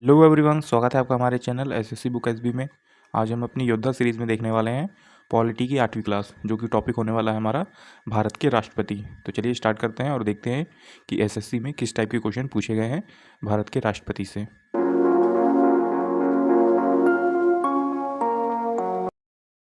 Hello everyone, स्वागत है आपका हमारे चैनल एसएससी बुक एसबी में। आज हम अपनी योद्धा सीरीज़ में देखने वाले हैं पॉलिटी की 8वीं क्लास, जो कि टॉपिक होने वाला है हमारा भारत के राष्ट्रपति। तो चलिए स्टार्ट करते हैं और देखते हैं कि एसएससी में किस टाइप के क्वेश्चन पूछे गए हैं भारत के राष्ट्रपति से।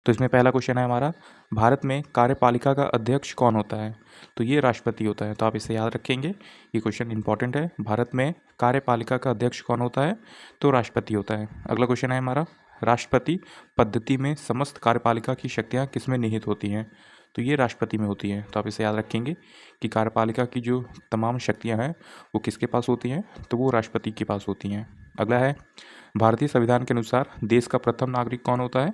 तो इसमें पहला क्वेश्चन है हमारा, भारत में कार्यपालिका का अध्यक्ष कौन होता है? तो ये राष्ट्रपति होता है। तो आप इसे याद रखेंगे, ये क्वेश्चन इंपॉर्टेंट है। भारत में कार्यपालिका का अध्यक्ष कौन होता है? तो राष्ट्रपति होता है। अगला क्वेश्चन है हमारा, राष्ट्रपति पद्धति में समस्त कार्यपालिका की शक्तियाँ किसमें निहित होती हैं? तो ये राष्ट्रपति में होती हैं। तो आप इसे याद रखेंगे कि कार्यपालिका की जो तमाम शक्तियाँ हैं वो किसके पास होती हैं? तो वो राष्ट्रपति के पास होती हैं। अगला है, भारतीय संविधान के अनुसार देश का प्रथम नागरिक कौन होता है?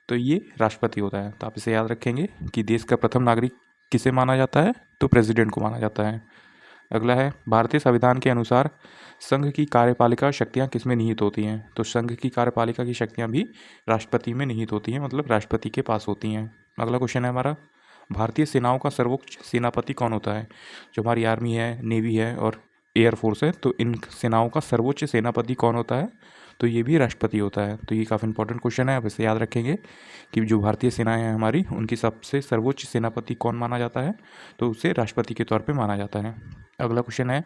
तो ये राष्ट्रपति होता है। तो आप इसे याद रखेंगे कि देश का प्रथम नागरिक किसे माना जाता है? तो प्रेसिडेंट को माना जाता है। अगला है, भारतीय संविधान के अनुसार संघ की कार्यपालिका शक्तियाँ किसमें निहित होती हैं? तो संघ की कार्यपालिका की शक्तियाँ भी राष्ट्रपति में निहित होती हैं, मतलब राष्ट्रपति के पास होती हैं। अगला क्वेश्चन है हमारा, भारतीय सेनाओं का सर्वोच्च सेनापति कौन होता है? जो हमारी आर्मी है, नेवी है और एयरफोर्स है, तो इन सेनाओं का सर्वोच्च सेनापति कौन होता है? तो ये भी राष्ट्रपति होता है। तो ये काफ़ी इंपॉर्टेंट क्वेश्चन है, आप इसे याद रखेंगे कि जो भारतीय सेनाएं हैं हमारी, उनकी सबसे सर्वोच्च सेनापति कौन माना जाता है? तो उसे राष्ट्रपति के तौर पे माना जाता है। अगला क्वेश्चन है,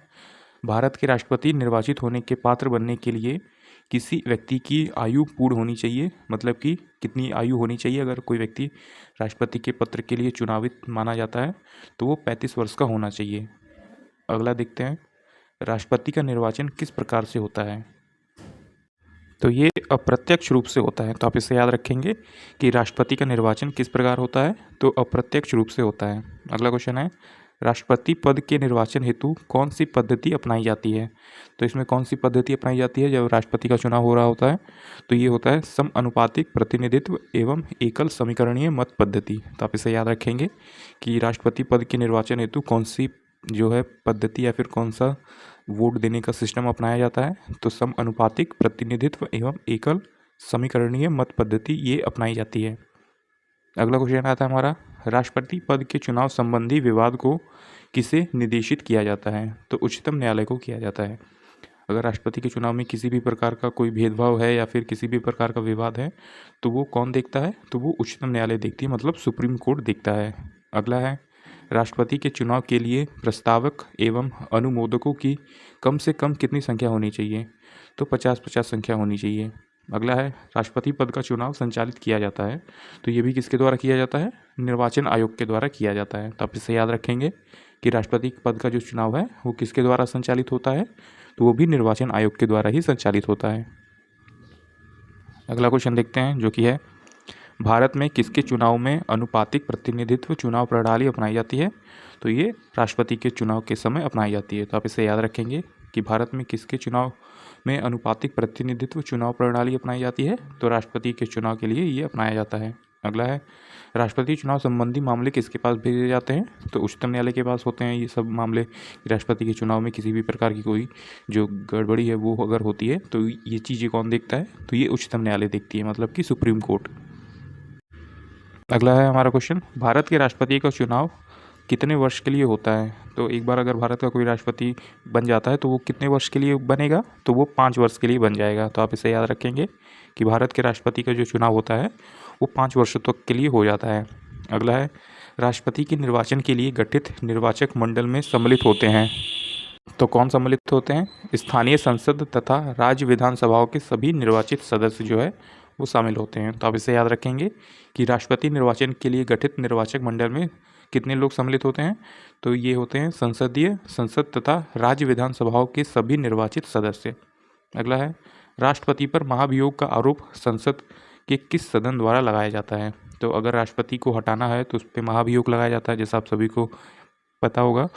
भारत के राष्ट्रपति निर्वाचित होने के पात्र बनने के लिए किसी व्यक्ति की आयु पूर्ण होनी चाहिए, मतलब कि कितनी आयु होनी चाहिए अगर कोई व्यक्ति राष्ट्रपति के पद के लिए चुनावित माना जाता है? तो वो 35 वर्ष का होना चाहिए। अगला देखते हैं, राष्ट्रपति का निर्वाचन किस प्रकार से होता है? तो ये अप्रत्यक्ष रूप से होता है। तो आप इसे याद रखेंगे कि राष्ट्रपति का निर्वाचन किस प्रकार होता है? तो अप्रत्यक्ष रूप से होता है। अगला क्वेश्चन है, राष्ट्रपति पद के निर्वाचन हेतु कौन सी पद्धति अपनाई जाती है? तो इसमें कौन सी पद्धति अपनाई जाती है जब राष्ट्रपति का चुनाव हो रहा होता है? तो ये होता है समानुपातिक प्रतिनिधित्व एवं एकल समीकरणीय मत पद्धति। तो आप इसे याद रखेंगे कि राष्ट्रपति पद के निर्वाचन हेतु कौन सी जो है पद्धति या फिर कौन सा वोट देने का सिस्टम अपनाया जाता है? तो समानुपातिक प्रतिनिधित्व एवं एकल समीकरणीय मत पद्धति ये अपनाई जाती है। अगला क्वेश्चन आता है हमारा, राष्ट्रपति पद के चुनाव संबंधी विवाद को किसे निर्देशित किया जाता है? तो उच्चतम न्यायालय को किया जाता है। अगर राष्ट्रपति के चुनाव में किसी भी प्रकार का कोई भेदभाव है या फिर किसी भी प्रकार का विवाद है, तो वो कौन देखता है? तो वो उच्चतम न्यायालय देखती है, मतलब सुप्रीम कोर्ट देखता है। अगला है, राष्ट्रपति के चुनाव के लिए प्रस्तावक एवं अनुमोदकों की कम से कम कितनी संख्या होनी चाहिए? तो 50-50 संख्या होनी चाहिए। अगला है, राष्ट्रपति पद का चुनाव संचालित किया जाता है, तो ये भी किसके द्वारा किया जाता है? निर्वाचन आयोग के द्वारा किया जाता है। तो आप इसे याद रखेंगे कि राष्ट्रपति पद का जो चुनाव है वो किसके द्वारा संचालित होता है? तो वो भी निर्वाचन आयोग के द्वारा ही संचालित होता है। अगला क्वेश्चन देखते हैं, जो कि है, भारत में किसके चुनाव में अनुपातिक प्रतिनिधित्व चुनाव प्रणाली अपनाई जाती है? तो ये राष्ट्रपति के चुनाव के समय अपनाई जाती है। तो आप इसे याद रखेंगे कि भारत में किसके चुनाव में अनुपातिक प्रतिनिधित्व चुनाव प्रणाली अपनाई जाती है? तो राष्ट्रपति के चुनाव के लिए ये अपनाया जाता है। अगला है, राष्ट्रपति चुनाव संबंधी मामले किसके पास भेजे जाते हैं? तो उच्चतम न्यायालय के पास होते हैं ये सब मामले। राष्ट्रपति के चुनाव में किसी भी प्रकार की कोई जो गड़बड़ी है वो अगर होती है तो ये चीज़ें कौन देखता है? तो ये उच्चतम न्यायालय देखती है, मतलब कि सुप्रीम कोर्ट। अगला है हमारा क्वेश्चन, भारत के राष्ट्रपति का चुनाव कितने वर्ष के लिए होता है? तो एक बार अगर भारत का कोई राष्ट्रपति बन जाता है तो वो कितने वर्ष के लिए बनेगा? तो वो 5 वर्ष के लिए बन जाएगा। तो आप इसे याद रखेंगे कि भारत के राष्ट्रपति का जो चुनाव होता है वो 5 वर्षों तक के लिए हो जाता है। अगला है, राष्ट्रपति के निर्वाचन के लिए गठित निर्वाचक मंडल में सम्मिलित होते हैं। तो कौन सम्मिलित होते हैं? स्थानीय संसद तथा राज्य विधानसभाओं के सभी निर्वाचित सदस्य जो है वो शामिल होते हैं। तो आप इसे याद रखेंगे कि राष्ट्रपति निर्वाचन के लिए गठित निर्वाचक मंडल में कितने लोग सम्मिलित होते हैं? तो ये होते हैं संसद तथा राज्य विधानसभाओं के सभी निर्वाचित सदस्य। अगला है, राष्ट्रपति पर महाभियोग का आरोप संसद के किस सदन द्वारा लगाया जाता है? तो अगर राष्ट्रपति को हटाना है तो उस पर महाभियोग लगाया जाता है, जैसा आप सभी को पता होगा।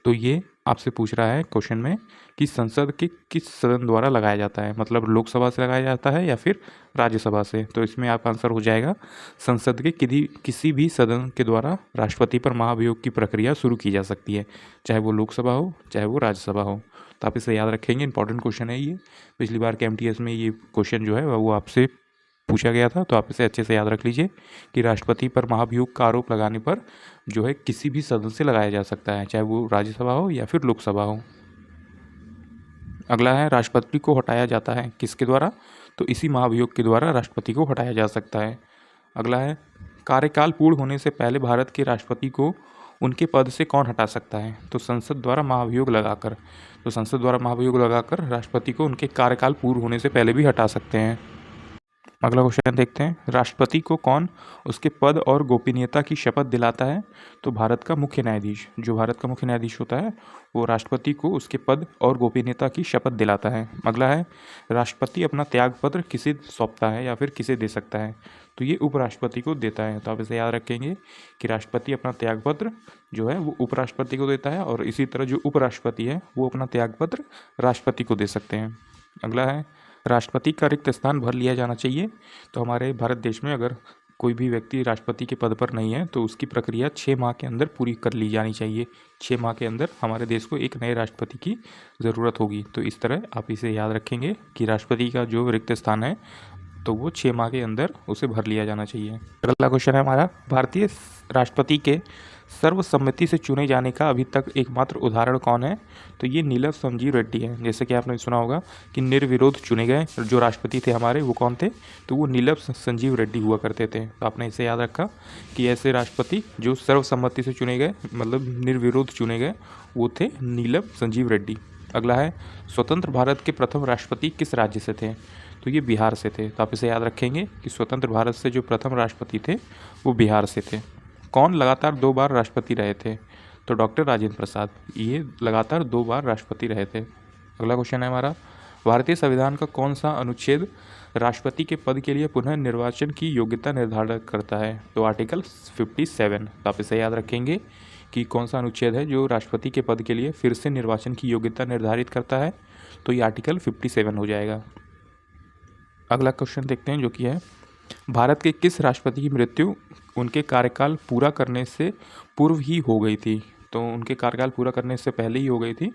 तो ये आपसे पूछ रहा है क्वेश्चन में कि संसद के किस सदन द्वारा लगाया जाता है, मतलब लोकसभा से लगाया जाता है या फिर राज्यसभा से? तो इसमें आपका आंसर हो जाएगा संसद के किसी भी सदन के द्वारा राष्ट्रपति पर महाभियोग की प्रक्रिया शुरू की जा सकती है, चाहे वो लोकसभा हो चाहे वो राज्यसभा हो। तो आप इसे याद रखेंगे, इंपॉर्टेंट क्वेश्चन है ये। पिछली बार के एमटीएस में ये क्वेश्चन जो है वो आपसे पूछा गया था। तो आप इसे अच्छे से याद रख लीजिए कि राष्ट्रपति पर महाभियोग का आरोप लगाने पर जो है किसी भी सदन से लगाया जा सकता है, चाहे वो राज्यसभा हो या फिर लोकसभा हो। अगला है राष्ट्रपति को हटाया जाता है किसके द्वारा? तो इसी महाभियोग के द्वारा राष्ट्रपति को हटाया जा सकता है। अगला है कार्यकाल पूर्ण होने से पहले भारत के राष्ट्रपति को उनके पद से कौन हटा सकता है? तो संसद द्वारा महाभियोग लगाकर। तो संसद द्वारा महाभियोग लगाकर राष्ट्रपति को उनके कार्यकाल पूर्ण होने से पहले भी हटा सकते हैं। अगला क्वेश्चन देखते हैं, राष्ट्रपति को कौन उसके पद और गोपनीयता की शपथ दिलाता है? तो भारत का मुख्य न्यायाधीश। जो भारत का मुख्य न्यायाधीश होता है वो राष्ट्रपति को उसके पद और गोपनीयता की शपथ दिलाता है। अगला है राष्ट्रपति अपना त्यागपत्र किसे सौंपता है या फिर किसे दे सकता है? तो ये उपराष्ट्रपति को देता है। तो आप इसे याद रखेंगे कि राष्ट्रपति अपना त्यागपत्र जो है वो उपराष्ट्रपति को देता है, और इसी तरह जो उपराष्ट्रपति है वो अपना त्यागपत्र राष्ट्रपति को दे सकते हैं। अगला है राष्ट्रपति का रिक्त स्थान भर लिया जाना चाहिए। तो हमारे भारत देश में अगर कोई भी व्यक्ति राष्ट्रपति के पद पर नहीं है तो उसकी प्रक्रिया 6 माह के अंदर पूरी कर ली जानी चाहिए। 6 माह के अंदर हमारे देश को एक नए राष्ट्रपति की ज़रूरत होगी। तो इस तरह आप इसे याद रखेंगे कि राष्ट्रपति का जो रिक्त स्थान है तो वो 6 माह के अंदर उसे भर लिया जाना चाहिए। अगला क्वेश्चन है हमारा, भारतीय राष्ट्रपति के सर्वसम्मति से चुने जाने का अभी तक एकमात्र उदाहरण कौन है? तो ये नीलम संजीव रेड्डी है। जैसे कि आपने सुना होगा कि निर्विरोध चुने गए जो राष्ट्रपति थे हमारे वो कौन थे? तो वो नीलम संजीव रेड्डी हुआ करते थे। तो आपने इसे याद रखा कि ऐसे राष्ट्रपति जो सर्वसम्मति से चुने गए मतलब निर्विरोध चुने गए वो थे नीलम संजीव रेड्डी। अगला है स्वतंत्र भारत के प्रथम राष्ट्रपति किस राज्य से थे? तो ये बिहार से थे। तो आप इसे याद रखेंगे कि स्वतंत्र भारत से जो प्रथम राष्ट्रपति थे वो बिहार से थे। कौन लगातार 2 बार राष्ट्रपति रहे थे? तो डॉक्टर राजेंद्र प्रसाद, ये लगातार 2 बार राष्ट्रपति रहे थे। अगला क्वेश्चन है हमारा, भारतीय संविधान का कौन सा अनुच्छेद राष्ट्रपति के पद के लिए पुनः निर्वाचन की योग्यता निर्धारित करता है? तो आर्टिकल 57। तो आप इसे याद रखेंगे कि कौन सा अनुच्छेद है जो राष्ट्रपति के पद के लिए फिर से निर्वाचन की योग्यता निर्धारित करता है? तो ये आर्टिकल 57 हो जाएगा। अगला क्वेश्चन देखते हैं जो कि है, भारत के किस राष्ट्रपति की मृत्यु उनके कार्यकाल पूरा करने से पूर्व ही हो गई थी? तो उनके कार्यकाल पूरा करने से पहले ही हो गई थी।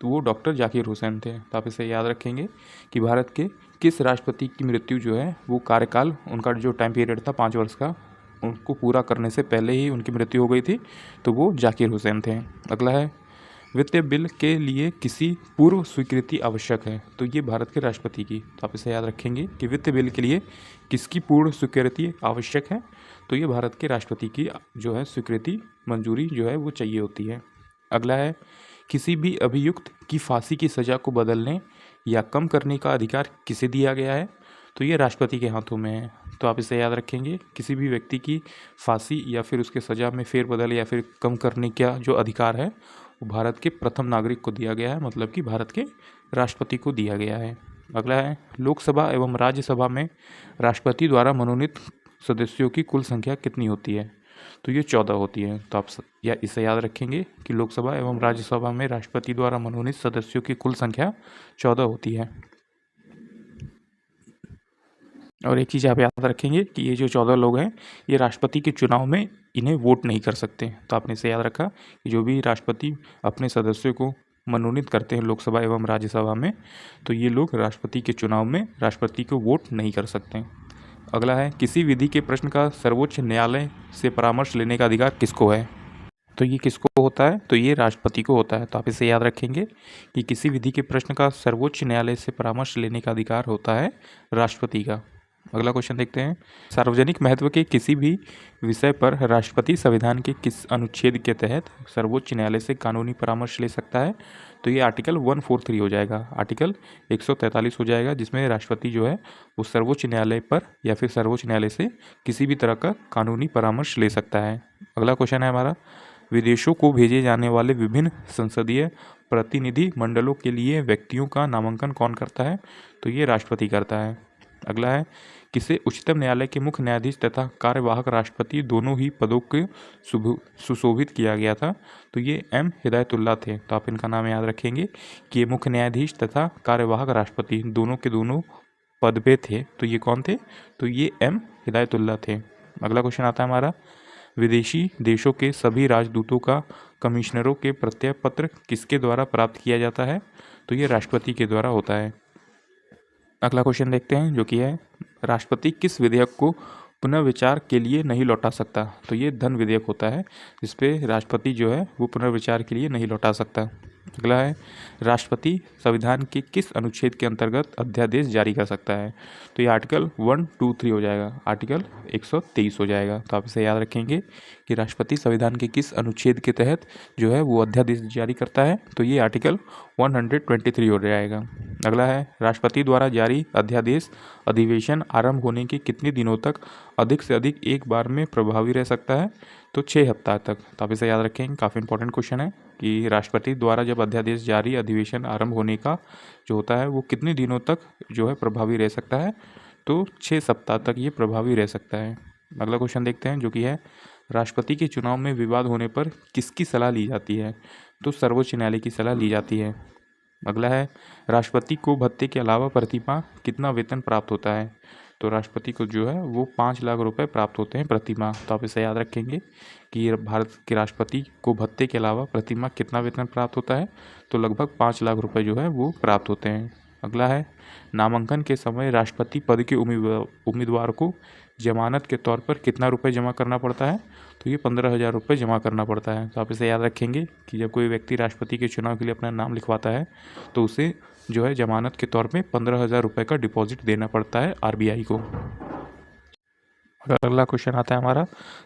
तो वो डॉक्टर जाकिर हुसैन थे। तो आप इसे याद रखेंगे कि भारत के किस राष्ट्रपति की मृत्यु जो है वो कार्यकाल उनका जो टाइम पीरियड था 5 वर्ष का उनको पूरा करने से पहले ही उनकी मृत्यु हो गई थी। तो वो जाकिर हुसैन थे। अगला है वित्तीय बिल के लिए किसी पूर्व स्वीकृति आवश्यक है? तो ये भारत के राष्ट्रपति की। तो आप इसे याद रखेंगे कि वित्तीय बिल के लिए किसकी पूर्ण स्वीकृति आवश्यक है? तो ये भारत के राष्ट्रपति की जो है स्वीकृति मंजूरी जो है वो चाहिए होती है। अगला है किसी भी अभियुक्त की फांसी की सज़ा को बदलने या कम करने का अधिकार किसे दिया गया है? तो ये राष्ट्रपति के हाथों में है। तो आप इसे याद रखेंगे, किसी भी व्यक्ति की फांसी या फिर उसके सज़ा में फेरबदल या फिर कम करने का जो अधिकार है वो भारत के प्रथम नागरिक को दिया गया है, मतलब कि भारत के राष्ट्रपति को दिया गया है। अगला है लोकसभा एवं राज्यसभा में राष्ट्रपति द्वारा मनोनीत सदस्यों की कुल संख्या कितनी होती है? तो ये 14 होती है। तो आप इसे याद रखेंगे कि लोकसभा एवं राज्यसभा में राष्ट्रपति द्वारा मनोनीत सदस्यों की कुल संख्या 14 होती है। और एक चीज़ आप याद रखेंगे कि ये जो 14 लोग हैं ये राष्ट्रपति के चुनाव में इन्हें वोट नहीं कर सकते। तो आपने इसे याद रखा कि जो भी राष्ट्रपति अपने सदस्यों को मनोनीत करते हैं लोकसभा एवं राज्यसभा में तो ये लोग राष्ट्रपति के चुनाव में राष्ट्रपति को वोट नहीं कर सकते। अगला है किसी विधि के प्रश्न का सर्वोच्च न्यायालय से परामर्श लेने का अधिकार किसको है? तो ये किसको होता है? तो ये राष्ट्रपति को होता है। तो आप इसे याद रखेंगे कि किसी विधि के प्रश्न का सर्वोच्च न्यायालय से परामर्श लेने का अधिकार होता है राष्ट्रपति का। अगला क्वेश्चन देखते हैं, सार्वजनिक महत्व के किसी भी विषय पर राष्ट्रपति संविधान के किस अनुच्छेद के तहत सर्वोच्च न्यायालय से कानूनी परामर्श ले सकता है? तो ये आर्टिकल 143 हो जाएगा, आर्टिकल 143 हो जाएगा, जिसमें राष्ट्रपति जो है वो सर्वोच्च न्यायालय पर या फिर सर्वोच्च न्यायालय से किसी भी तरह का कानूनी परामर्श ले सकता है। अगला क्वेश्चन है हमारा, विदेशों को भेजे जाने वाले विभिन्न संसदीय प्रतिनिधि मंडलों के लिए व्यक्तियों का नामांकन कौन करता है? तो ये राष्ट्रपति करता है। अगला है किसे उच्चतम न्यायालय के मुख्य न्यायाधीश तथा कार्यवाहक राष्ट्रपति दोनों ही पदों के सुशोभित किया गया था? तो ये एम हिदायतुल्लाह थे। तो आप इनका नाम याद रखेंगे कि ये मुख्य न्यायाधीश तथा कार्यवाहक राष्ट्रपति दोनों के दोनों पद पे थे। तो ये कौन थे? तो ये एम हिदायतुल्लाह थे। अगला क्वेश्चन आता है हमारा, विदेशी देशों के सभी राजदूतों का कमिश्नरों के प्रत्यय पत्र किसके द्वारा प्राप्त किया जाता है? तो ये राष्ट्रपति के द्वारा होता है। अगला क्वेश्चन देखते हैं जो कि है, राष्ट्रपति किस विधेयक को पुनर्विचार के लिए नहीं लौटा सकता? तो ये धन विधेयक होता है जिसपे राष्ट्रपति जो है वो पुनर्विचार के लिए नहीं लौटा सकता। अगला है, राष्ट्रपति संविधान के किस अनुच्छेद के अंतर्गत अध्यादेश जारी कर सकता है? तो ये आर्टिकल 123 हो जाएगा, आर्टिकल 123 हो जाएगा। तो आप इसे याद रखेंगे कि राष्ट्रपति संविधान के किस अनुच्छेद के तहत जो है वो अध्यादेश जारी करता है, तो ये आर्टिकल 123 हो जाएगा। अगला है, राष्ट्रपति द्वारा जारी अध्यादेश अधिवेशन आरंभ होने के कितने दिनों तक अधिक से अधिक एक बार में प्रभावी रह सकता है? तो 6 हफ्ता तक। तो आप इसे याद रखेंगे, काफ़ी इंपॉर्टेंट क्वेश्चन है कि राष्ट्रपति द्वारा जब अध्यादेश जारी अधिवेशन आरंभ होने का जो होता है वो कितने दिनों तक जो है प्रभावी रह सकता है? तो 6 सप्ताह तक ये प्रभावी रह सकता है। अगला क्वेश्चन देखते हैं, जो कि है, राष्ट्रपति के चुनाव में विवाद होने पर किसकी सलाह ली जाती है? तो सर्वोच्च न्यायालय की सलाह ली जाती है। अगला है, राष्ट्रपति को भत्ते के अलावा प्रति माह कितना वेतन प्राप्त होता है? तो राष्ट्रपति को जो है वो 5 लाख रुपए प्राप्त होते हैं प्रति माह। तो आप इसे याद रखेंगे कि भारत के राष्ट्रपति को भत्ते के अलावा प्रति माह कितना वेतन प्राप्त होता है? तो लगभग 5 लाख रुपए जो है वो प्राप्त होते हैं। अगला है, नामांकन के समय राष्ट्रपति पद के उम्मीदवार को जमानत के तौर पर कितना रुपए जमा करना पड़ता है? तो ये 15,000 रुपये जमा करना पड़ता है। तो आप इसे याद रखेंगे कि जब कोई व्यक्ति राष्ट्रपति के चुनाव के लिए अपना नाम लिखवाता है तो उसे जो है जमानत के तौर पे 15,000 रुपये का डिपॉजिट देना पड़ता है आरबीआई को। अगला क्वेश्चन आता है हमारा,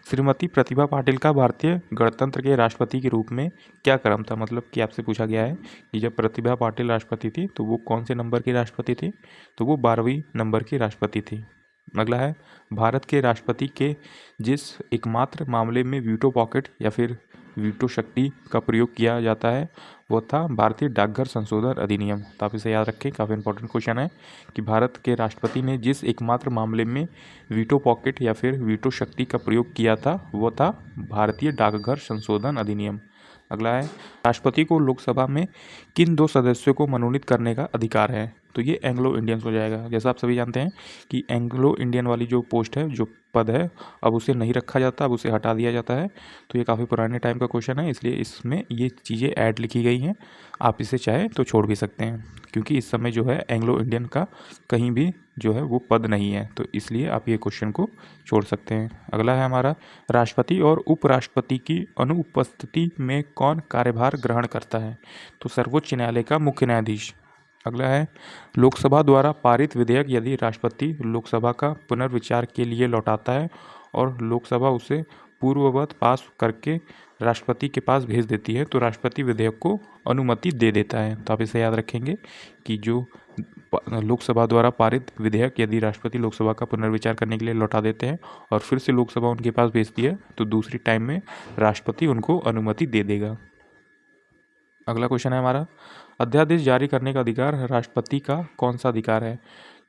श्रीमती प्रतिभा पाटिल का भारतीय गणतंत्र के राष्ट्रपति के रूप में क्या क्रम था? मतलब कि आपसे पूछा गया है कि जब प्रतिभा पाटिल राष्ट्रपति थी तो वो कौन से नंबर की राष्ट्रपति थी? तो वो 12वीं नंबर की राष्ट्रपति थी। अगला है, भारत के राष्ट्रपति के जिस एकमात्र मामले में वीटो पॉकेट या फिर वीटो शक्ति का प्रयोग किया जाता है वो था भारतीय डाकघर संशोधन अधिनियम। तो आप इसे याद रखें, काफ़ी इंपॉर्टेंट क्वेश्चन है कि भारत के राष्ट्रपति ने जिस एकमात्र मामले में वीटो पॉकेट या फिर वीटो शक्ति का प्रयोग किया था वो था भारतीय डाकघर संशोधन अधिनियम। अगला है, राष्ट्रपति को लोकसभा में किन 2 सदस्यों को मनोनीत करने का अधिकार है? तो ये एंग्लो इंडियंस हो जाएगा। जैसा आप सभी जानते हैं कि एंग्लो इंडियन वाली जो पोस्ट है, जो पद है, अब उसे नहीं रखा जाता, अब उसे हटा दिया जाता है। तो ये काफ़ी पुराने टाइम का क्वेश्चन है, इसलिए इसमें ये चीज़ें ऐड लिखी गई हैं। आप इसे चाहे तो छोड़ भी सकते हैं, क्योंकि इस समय जो है एंग्लो इंडियन का कहीं भी जो है वो पद नहीं है, तो इसलिए आप ये क्वेश्चन को छोड़ सकते हैं। अगला है हमारा, राष्ट्रपति और उपराष्ट्रपति की अनुपस्थिति में कौन कार्यभार ग्रहण करता है? तो सर्वोच्च न्यायालय का मुख्य न्यायाधीश। अगला है, लोकसभा द्वारा पारित विधेयक यदि राष्ट्रपति लोकसभा का पुनर्विचार के लिए लौटाता है और लोकसभा उसे पूर्ववत पास करके राष्ट्रपति के पास भेज देती है तो राष्ट्रपति विधेयक को अनुमति दे देता है। तो आप इसे याद रखेंगे कि जो लोकसभा द्वारा पारित विधेयक यदि राष्ट्रपति लोकसभा का पुनर्विचार करने के लिए लौटा देते हैं और फिर से लोकसभा उनके पास भेजती है तो दूसरी टाइम में राष्ट्रपति उनको अनुमति दे देगा। अगला क्वेश्चन है हमारा, अध्यादेश जारी करने का अधिकार राष्ट्रपति का कौन सा अधिकार है?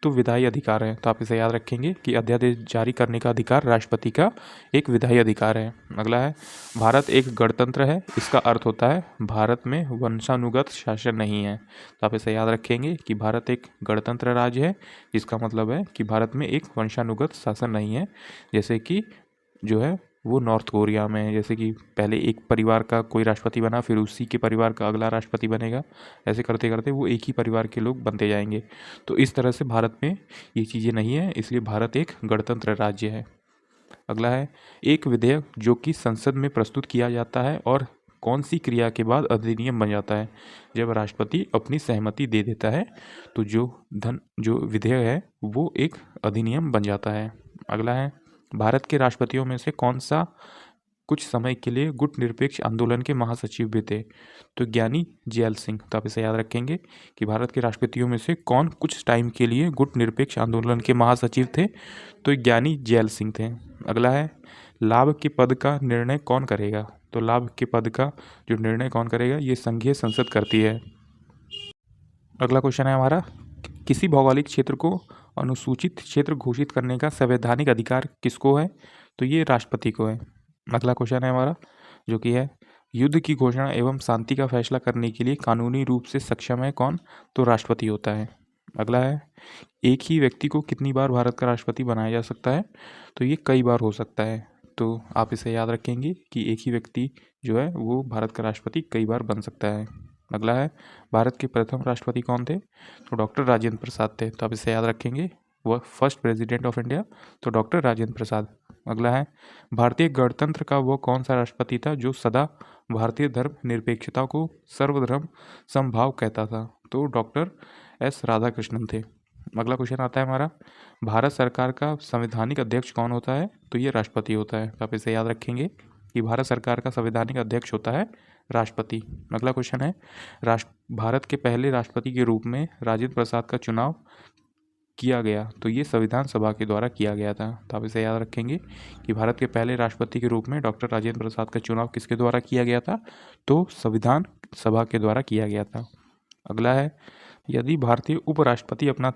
तो विधायी अधिकार है। तो आप इसे याद रखेंगे कि अध्यादेश जारी करने का अधिकार राष्ट्रपति का एक विधायी अधिकार है। अगला है, भारत एक गणतंत्र है, इसका अर्थ होता है भारत में वंशानुगत शासन नहीं है। तो आप इसे याद रखेंगे कि भारत एक गणतंत्र राज्य है, जिसका मतलब है कि भारत में एक वंशानुगत शासन नहीं है, जैसे कि जो है वो नॉर्थ कोरिया में, जैसे कि पहले एक परिवार का कोई राष्ट्रपति बना फिर उसी के परिवार का अगला राष्ट्रपति बनेगा, ऐसे करते करते वो एक ही परिवार के लोग बनते जाएंगे। तो इस तरह से भारत में ये चीज़ें नहीं है, इसलिए भारत एक गणतंत्र राज्य है। अगला है, एक विधेयक जो कि संसद में प्रस्तुत किया जाता है और कौन सी क्रिया के बाद अधिनियम बन जाता है? जब राष्ट्रपति अपनी सहमति दे देता है तो जो विधेयक है वो एक अधिनियम बन जाता है। अगला है, भारत के राष्ट्रपतियों में से कौन सा कुछ समय के लिए गुट निरपेक्ष आंदोलन के महासचिव भी थे? तो ज्ञानी जैल सिंह। तो आप इसे याद रखेंगे कि भारत के राष्ट्रपतियों में से कौन कुछ टाइम के लिए गुट निरपेक्ष आंदोलन के महासचिव थे? तो ज्ञानी जैल सिंह थे। अगला है, लाभ के पद का निर्णय कौन करेगा? तो लाभ के पद का जो निर्णय कौन करेगा, ये संघीय संसद करती है। अगला क्वेश्चन है हमारा, किसी भौगोलिक क्षेत्र को अनुसूचित क्षेत्र घोषित करने का संवैधानिक अधिकार किसको है? तो ये राष्ट्रपति को है। अगला क्वेश्चन है हमारा, जो कि है, युद्ध की घोषणा एवं शांति का फैसला करने के लिए कानूनी रूप से सक्षम है कौन? तो राष्ट्रपति होता है। अगला है, एक ही व्यक्ति को कितनी बार भारत का राष्ट्रपति बनाया जा सकता है? तो ये कई बार हो सकता है। तो आप इसे याद रखेंगे कि एक ही व्यक्ति जो है वो भारत का राष्ट्रपति कई बार बन सकता है। अगला है, भारत के प्रथम राष्ट्रपति कौन थे? तो डॉक्टर राजेंद्र प्रसाद थे। तो आप इसे याद रखेंगे, वह फर्स्ट प्रेसिडेंट ऑफ इंडिया तो डॉक्टर राजेंद्र प्रसाद। अगला है, भारतीय गणतंत्र का वो कौन सा राष्ट्रपति था जो सदा भारतीय धर्म निरपेक्षता को सर्वधर्म समभाव कहता था? तो डॉक्टर एस राधाकृष्णन थे। अगला क्वेश्चन आता है हमारा, भारत सरकार का संवैधानिक अध्यक्ष कौन होता है? तो ये राष्ट्रपति होता है। तो आप इसे याद रखेंगे कि भारत सरकार का संवैधानिक अध्यक्ष होता है राष्ट्रपति। अगला क्वेश्चन है, भारत के पहले राष्ट्रपति के रूप में राजेंद्र प्रसाद का चुनाव किया गया, तो ये संविधान सभा के द्वारा किया गया था। तो आप इसे याद रखेंगे कि भारत के पहले राष्ट्रपति के रूप में डॉक्टर राजेंद्र प्रसाद का चुनाव किसके द्वारा किया गया था? तो संविधान सभा के द्वारा किया गया था। अगला है, यदि भारतीय उपराष्ट्रपति अपना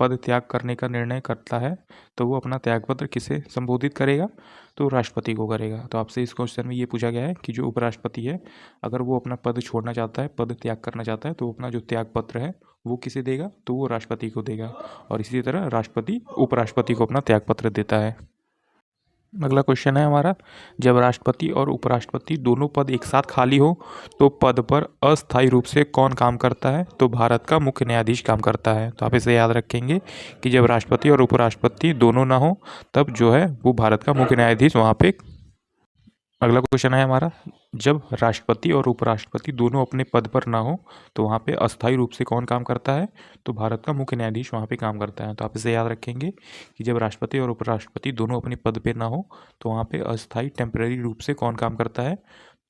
पद त्याग करने का निर्णय करता है तो वो अपना त्यागपत्र किसे संबोधित करेगा? तो राष्ट्रपति को करेगा। तो आपसे इस क्वेश्चन में ये पूछा गया है कि जो उपराष्ट्रपति है, अगर वो अपना पद छोड़ना चाहता है, पद त्याग करना चाहता है, तो वो अपना जो त्यागपत्र है वो किसे देगा? तो वो राष्ट्रपति को देगा। और इसी तरह राष्ट्रपति उपराष्ट्रपति को अपना त्यागपत्र देता है। अगला क्वेश्चन है हमारा, जब राष्ट्रपति और उपराष्ट्रपति दोनों पद एक साथ खाली हो तो पद पर अस्थायी रूप से कौन काम करता है? तो भारत का मुख्य न्यायाधीश काम करता है। तो आप इसे याद रखेंगे कि जब राष्ट्रपति और उपराष्ट्रपति दोनों ना हो तब जो है वो भारत का मुख्य न्यायाधीश वहाँ पे। अगला क्वेश्चन है हमारा, जब राष्ट्रपति और उपराष्ट्रपति दोनों अपने पद पर ना हो तो वहाँ पे अस्थायी रूप से कौन काम करता है? तो भारत का मुख्य न्यायाधीश वहाँ पे काम करता है। तो आप इसे याद रखेंगे कि जब राष्ट्रपति और उपराष्ट्रपति दोनों अपने पद पे ना हो तो वहाँ पे अस्थायी टेम्परेरी रूप से कौन काम करता है?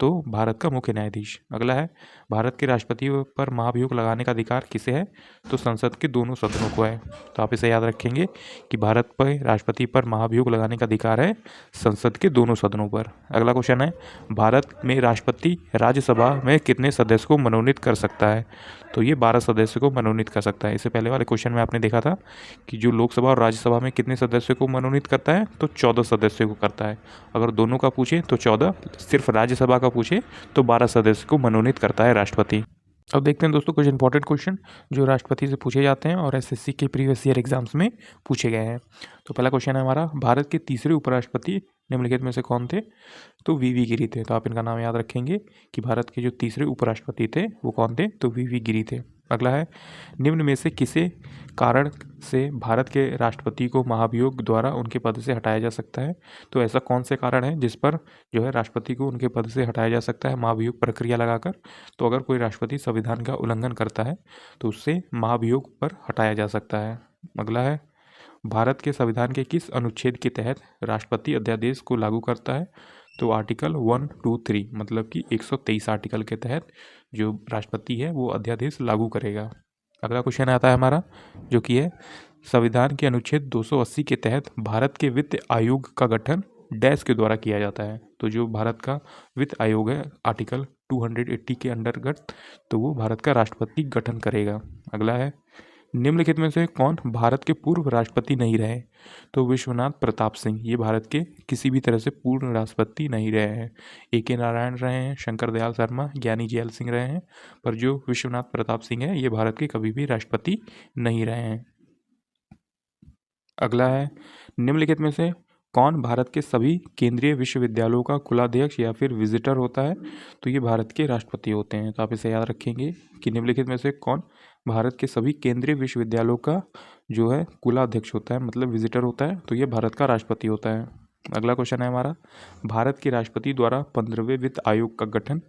तो भारत का मुख्य न्यायाधीश। अगला है, भारत के राष्ट्रपति पर महाभियोग लगाने का अधिकार किसे है? तो संसद के दोनों सदनों को है। तो आप इसे याद रखेंगे कि भारत पर राष्ट्रपति पर महाभियोग लगाने का अधिकार है संसद के दोनों सदनों पर। अगला क्वेश्चन है, भारत में राष्ट्रपति राज्यसभा में कितने सदस्य को मनोनीत कर सकता है? तो ये 12 सदस्य को मनोनीत कर सकता है। इससे पहले वाले क्वेश्चन में आपने देखा था कि जो लोकसभा और राज्यसभा में कितने सदस्यों को मनोनीत करता है? तो 14 सदस्यों को करता है। अगर दोनों का पूछे तो 14, सिर्फ राज्यसभा का पूछे तो 12 सदस्य को मनोनीत करता है राष्ट्रपति। अब देखते हैं दोस्तों कुछ इंपॉर्टेंट क्वेश्चन जो राष्ट्रपति से पूछे जाते हैं और एसएससी के प्रीवियस ईयर एग्जाम्स में पूछे गए हैं। तो पहला क्वेश्चन है हमारा, भारत के तीसरे उपराष्ट्रपति निम्नलिखित में से कौन थे? तो वीवी गिरी थे। तो आप इनका नाम याद रखेंगे कि भारत के जो तीसरे उपराष्ट्रपति थे वो कौन थे? तो वीवी गिरी थे। अगला है, निम्न में से किसे कारण से भारत के राष्ट्रपति को महाभियोग द्वारा उनके पद से हटाया जा सकता है? तो ऐसा कौन से कारण है जिस पर जो है राष्ट्रपति को उनके पद से हटाया जा सकता है महाभियोग प्रक्रिया लगाकर? तो अगर कोई राष्ट्रपति संविधान का उल्लंघन करता है तो उससे महाभियोग पर हटाया जा सकता है। अगला है, भारत के संविधान के किस अनुच्छेद के तहत राष्ट्रपति अध्यादेश को लागू करता है? तो आर्टिकल 123 मतलब कि 123 आर्टिकल के तहत जो राष्ट्रपति है वो अध्यादेश लागू करेगा। अगला क्वेश्चन आता है हमारा जो कि है, संविधान के अनुच्छेद 280 के तहत भारत के वित्त आयोग का गठन डैश के द्वारा किया जाता है। तो जो भारत का वित्त आयोग है आर्टिकल 280 के अंतर्गत तो वो भारत का राष्ट्रपति गठन करेगा। अगला है, निम्नलिखित में से कौन भारत के पूर्व राष्ट्रपति नहीं रहे? तो विश्वनाथ प्रताप सिंह ये भारत के किसी भी तरह से पूर्ण राष्ट्रपति नहीं रहे हैं। A.K. नारायण रहे हैं, शंकर दयाल शर्मा, ज्ञानी जैल सिंह रहे हैं, पर जो विश्वनाथ प्रताप सिंह है ये भारत के कभी भी राष्ट्रपति नहीं रहे हैं। अगला है, निम्नलिखित में से कौन भारत के सभी केंद्रीय विश्वविद्यालयों का कुलाध्यक्ष या फिर विजिटर होता है? तो ये भारत के राष्ट्रपति होते हैं। तो आप इसे याद रखेंगे कि निम्नलिखित में से कौन भारत के सभी केंद्रीय विश्वविद्यालयों का जो है कुलाध्यक्ष होता है मतलब विजिटर होता है? तो ये भारत का राष्ट्रपति होता है। अगला क्वेश्चन है हमारा, भारत के राष्ट्रपति द्वारा 15वें वित्त आयोग का गठन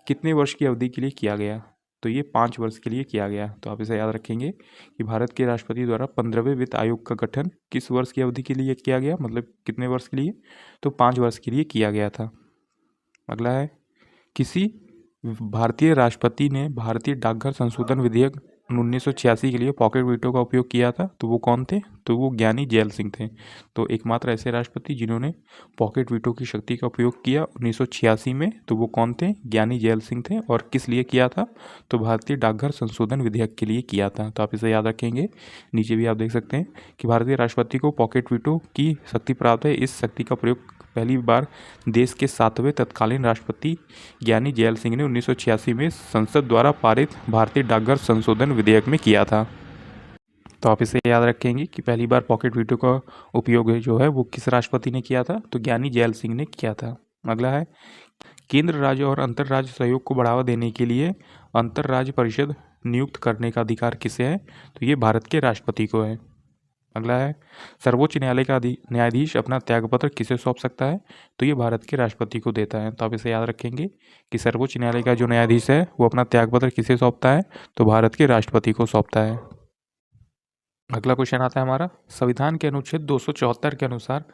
कितने वर्ष की अवधि के लिए किया गया? तो ये 5 वर्ष के लिए किया गया। तो आप इसे याद रखेंगे कि भारत के राष्ट्रपति द्वारा 15वें वित्त आयोग का गठन किस वर्ष की अवधि के लिए किया गया, मतलब कितने वर्ष के लिए? तो 5 वर्ष के लिए किया गया था। अगला है, किसी भारतीय राष्ट्रपति ने भारतीय डाकघर संशोधन विधेयक 1986 के लिए पॉकेट वीटो का उपयोग किया था, तो वो कौन थे? तो वो ज्ञानी जैल सिंह थे। तो एकमात्र ऐसे राष्ट्रपति जिन्होंने पॉकेट वीटो की शक्ति का उपयोग किया 1986 में, तो वो कौन थे? ज्ञानी जैल सिंह थे। और किस लिए किया था? तो भारतीय डाकघर संशोधन विधेयक के लिए किया था। तो आप इसे याद रखेंगे। नीचे भी आप देख सकते हैं कि भारतीय राष्ट्रपति को पॉकेट वीटो की शक्ति प्राप्त है। इस शक्ति का प्रयोग पहली बार देश के 7वें तत्कालीन राष्ट्रपति ज्ञानी जैल सिंह ने 1986 में संसद द्वारा पारित भारतीय डाकघर संशोधन विधेयक में किया था। तो आप इसे याद रखेंगे कि पहली बार पॉकेट वीटो का उपयोग जो है वो किस राष्ट्रपति ने किया था? तो ज्ञानी जैल सिंह ने किया था। अगला है, केंद्र राज्य और अंतर राज्य सहयोग को बढ़ावा देने के लिए अंतर राज्य परिषद नियुक्त करने का अधिकार किसे है? तो ये भारत के राष्ट्रपति को है। अगला है, सर्वोच्च न्यायालय का न्यायाधीश अपना त्यागपत्र किसे सौंप सकता है? तो ये भारत के राष्ट्रपति को देता है। तो आप इसे याद रखेंगे कि सर्वोच्च न्यायालय का जो न्यायाधीश है वो अपना त्यागपत्र किसे सौंपता है? तो भारत के राष्ट्रपति को सौंपता है। अगला क्वेश्चन आता है हमारा, संविधान के अनुच्छेद 274 के अनुसार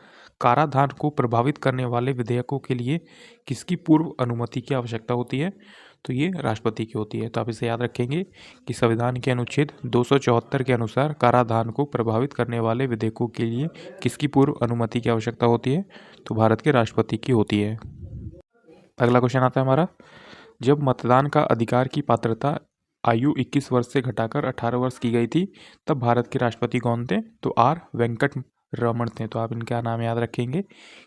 कराधान को प्रभावित करने वाले विधेयकों के लिए किसकी पूर्व अनुमति की आवश्यकता होती है? तो ये राष्ट्रपति की होती है। तो आप इसे याद रखेंगे कि संविधान के अनुच्छेद 274 के अनुसार कराधान को प्रभावित करने वाले विधेयकों के लिए किसकी पूर्व अनुमति की आवश्यकता होती है? तो भारत के राष्ट्रपति की होती है। अगला क्वेश्चन आता है हमारा, जब मतदान का अधिकार की पात्रता आयु 21 वर्ष से घटाकर 18 वर्ष की गई थी तब भारत के राष्ट्रपति कौन थे? तो आर वेंकट रमन थे। तो आप इनका नाम याद रखेंगे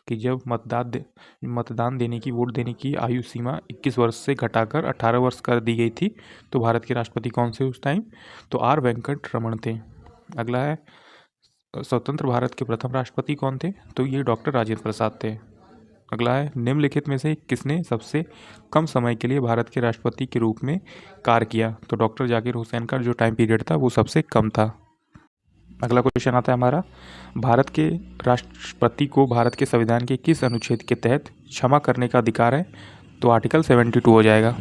कि जब मतदान देने की वोट देने की आयु सीमा 21 वर्ष से घटाकर 18 वर्ष कर दी गई थी तो भारत के राष्ट्रपति कौन से उस टाइम? तो आर वेंकट रमन थे। अगला है, स्वतंत्र भारत के प्रथम राष्ट्रपति कौन थे? तो ये डॉक्टर राजेंद्र प्रसाद थे। अगला है, निम्नलिखित में से किसने सबसे कम समय के लिए भारत के राष्ट्रपति के रूप में कार्य किया? तो डॉक्टर जाकिर हुसैन का जो टाइम पीरियड था वो सबसे कम था। अगला क्वेश्चन आता है हमारा, भारत के राष्ट्रपति को भारत के संविधान के किस अनुच्छेद के तहत क्षमा करने का अधिकार है? तो आर्टिकल 72 हो जाएगा।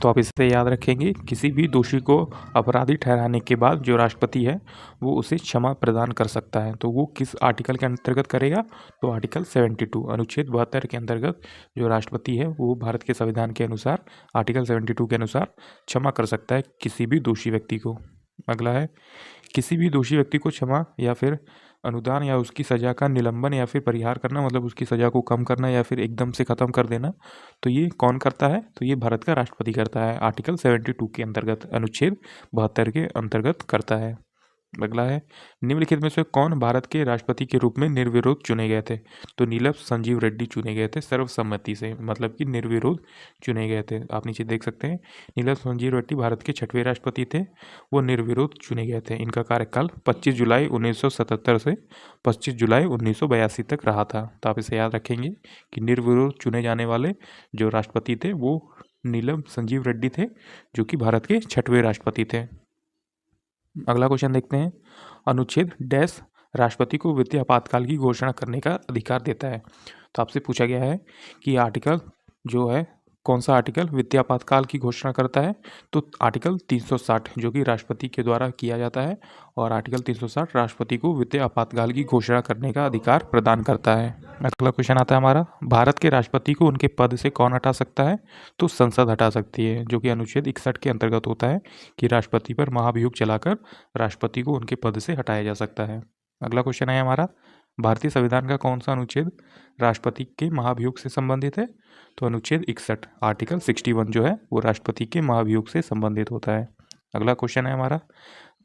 तो आप इसे याद रखेंगे, किसी भी दोषी को अपराधी ठहराने के बाद जो राष्ट्रपति है वो उसे क्षमा प्रदान कर सकता है। तो वो किस आर्टिकल के अंतर्गत करेगा? तो आर्टिकल 72 अनुच्छेद 72 के अंतर्गत जो राष्ट्रपति है वो भारत के संविधान के अनुसार आर्टिकल 72 के अनुसार क्षमा कर सकता है किसी भी दोषी व्यक्ति को। अगला है, किसी भी दोषी व्यक्ति को क्षमा या फिर अनुदान या उसकी सज़ा का निलंबन या फिर परिहार करना, मतलब उसकी सज़ा को कम करना या फिर एकदम से ख़त्म कर देना, तो ये कौन करता है? तो ये भारत का राष्ट्रपति करता है, आर्टिकल 72 के अंतर्गत, अनुच्छेद 72 के अंतर्गत करता है। अगला है, निम्नलिखित में से कौन भारत के राष्ट्रपति के रूप में निर्विरोध चुने गए थे? तो नीलम संजीव रेड्डी चुने गए थे सर्वसम्मति से, मतलब कि निर्विरोध चुने गए थे। आप नीचे देख सकते हैं, नीलम संजीव रेड्डी भारत के 6वें राष्ट्रपति थे, वो निर्विरोध चुने गए थे। इनका कार्यकाल 25 जुलाई 1977 से 25 जुलाई 1982 तक रहा था। तो आप इसे याद रखेंगे कि निर्विरोध चुने जाने वाले जो राष्ट्रपति थे वो नीलम संजीव रेड्डी थे, जो कि भारत के 6वें राष्ट्रपति थे। अगला क्वेश्चन देखते हैं, अनुच्छेद डैश राष्ट्रपति को वित्तीय आपातकाल की घोषणा करने का अधिकार देता है? तो आपसे पूछा गया है कि आर्टिकल जो है कौन सा आर्टिकल वित्तीय आपातकाल की घोषणा करता है? तो आर्टिकल 360 जो कि राष्ट्रपति के द्वारा किया जाता है, और आर्टिकल 360 राष्ट्रपति को वित्तीय आपातकाल की घोषणा करने का अधिकार प्रदान करता है। अगला क्वेश्चन आता है हमारा, भारत के राष्ट्रपति को उनके पद से कौन हटा सकता है? तो संसद हटा सकती है, जो कि अनुच्छेद 61 के अंतर्गत होता है कि राष्ट्रपति पर महाभियोग चलाकर राष्ट्रपति को उनके पद से हटाया जा सकता है। अगला क्वेश्चन है हमारा, भारतीय संविधान का कौन सा अनुच्छेद राष्ट्रपति के महाभियोग से संबंधित है? तो अनुच्छेद 61 आर्टिकल 61 जो है वो राष्ट्रपति के महाभियोग से संबंधित होता है। अगला क्वेश्चन है हमारा,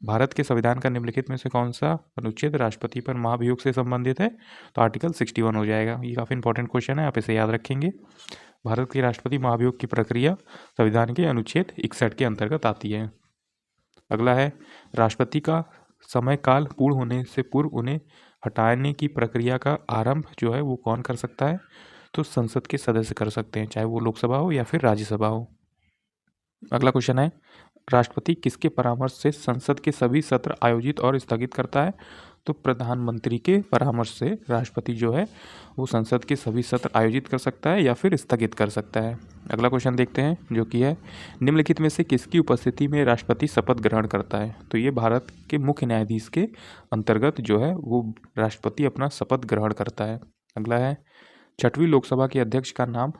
भारत के संविधान का निम्नलिखित में से कौन सा अनुच्छेद राष्ट्रपति पर महाभियोग से संबंधित है? तो आर्टिकल 61 हो जाएगा। ये काफ़ी इंपॉर्टेंट क्वेश्चन है, आप इसे याद रखेंगे। भारत के राष्ट्रपति महाभियोग की प्रक्रिया संविधान के अनुच्छेद 61 के अंतर्गत आती है। अगला है, राष्ट्रपति का समय काल पूर्ण होने से पूर्व उन्हें हटाने की प्रक्रिया का आरंभ जो है वो कौन कर सकता है? तो संसद के सदस्य कर सकते हैं, चाहे वो लोकसभा हो या फिर राज्यसभा हो। अगला क्वेश्चन है, राष्ट्रपति किसके परामर्श से संसद के सभी सत्र आयोजित और स्थगित करता है? तो प्रधानमंत्री के परामर्श से राष्ट्रपति जो है वो संसद के सभी सत्र आयोजित कर सकता है या फिर स्थगित कर सकता है। अगला क्वेश्चन देखते हैं जो कि है, निम्नलिखित में से किसकी उपस्थिति में राष्ट्रपति शपथ ग्रहण करता है? तो ये भारत के मुख्य न्यायाधीश के अंतर्गत जो है वो राष्ट्रपति अपना शपथ ग्रहण करता है। अगला है, 6वीं लोकसभा के अध्यक्ष का नाम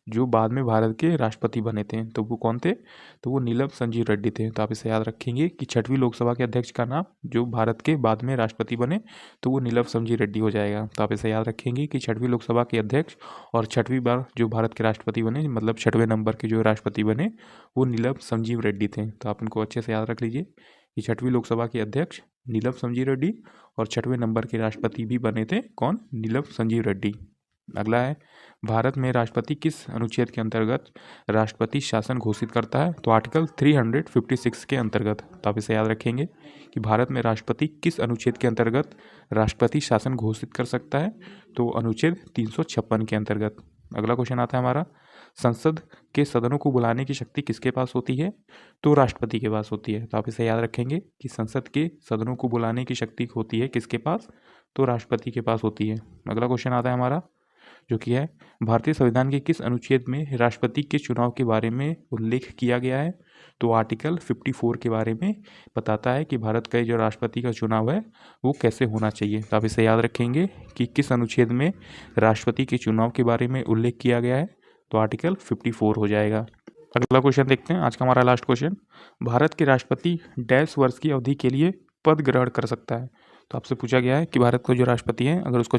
जो बाद में भारत के राष्ट्रपति बने थे तो वो कौन थे? तो वो नीलम संजीव रेड्डी थे। तो आप इसे याद रखेंगे कि 6वीं लोकसभा के अध्यक्ष का नाम जो भारत के बाद में राष्ट्रपति बने तो वो नीलम संजीव रेड्डी हो जाएगा। तो आप इसे याद रखेंगे कि 6वीं लोकसभा के अध्यक्ष और 6वीं बार जो भारत के राष्ट्रपति बने, मतलब 6वें नंबर के जो राष्ट्रपति बने वो नीलम संजीव रेड्डी थे। तो आप इनको अच्छे से याद रख लीजिए कि 6वीं लोकसभा के अध्यक्ष नीलम संजीव रेड्डी और 6वें नंबर के राष्ट्रपति भी बने थे कौन? नीलम संजीव रेड्डी। अगला है, भारत में राष्ट्रपति किस अनुच्छेद के अंतर्गत राष्ट्रपति शासन घोषित करता है? तो आर्टिकल 356 के अंतर्गत। तो आप इसे याद रखेंगे कि भारत में राष्ट्रपति किस अनुच्छेद के अंतर्गत राष्ट्रपति शासन घोषित कर सकता है? तो अनुच्छेद 356 के अंतर्गत। अगला क्वेश्चन आता है हमारा, संसद के सदनों को बुलाने की शक्ति किसके पास होती है? तो राष्ट्रपति के पास होती है। तो आप इसे याद रखेंगे कि संसद के सदनों को बुलाने की शक्ति होती है किसके पास? तो राष्ट्रपति के पास होती है। अगला क्वेश्चन आता है हमारा, जो कि है भारतीय संविधान के किस अनुच्छेद में राष्ट्रपति के चुनाव के बारे में उल्लेख किया गया है? तो आर्टिकल 54 के बारे में बताता है कि भारत का जो राष्ट्रपति का चुनाव है वो कैसे होना चाहिए। तो आप इसे याद रखेंगे कि किस अनुच्छेद में राष्ट्रपति के चुनाव के बारे में उल्लेख किया गया है? तो आर्टिकल 54 हो जाएगा। अगला क्वेश्चन देखते हैं, आज का हमारा लास्ट क्वेश्चन। भारत के राष्ट्रपति डैश वर्ष की अवधि के लिए पद ग्रहण कर सकता है? तो आपसे पूछा गया है कि भारत का जो राष्ट्रपति है अगर उसका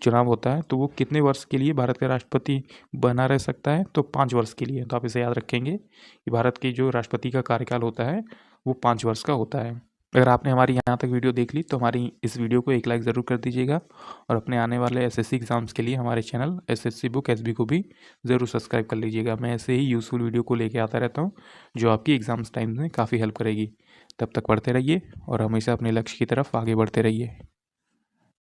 चुनाव होता है तो वो कितने वर्ष के लिए भारत का राष्ट्रपति बना रह सकता है? तो 5 वर्ष के लिए। तो आप इसे याद रखेंगे कि भारत के जो राष्ट्रपति का कार्यकाल होता है वो 5 वर्ष का होता है। अगर आपने हमारी यहाँ तक वीडियो देख ली तो हमारी इस वीडियो को एक लाइक ज़रूर कर दीजिएगा और अपने आने वाले एसएससी एग्ज़ाम्स के लिए हमारे चैनल एसएससी बुक एसबी को भी ज़रूर सब्सक्राइब कर लीजिएगा। मैं ऐसे ही यूज़फुल वीडियो को लेके आता रहता हूँ जो आपकी एग्ज़ाम्स टाइम में काफ़ी हेल्प करेगी। तब तक पढ़ते रहिए और हमेशा अपने लक्ष्य की तरफ आगे बढ़ते रहिए।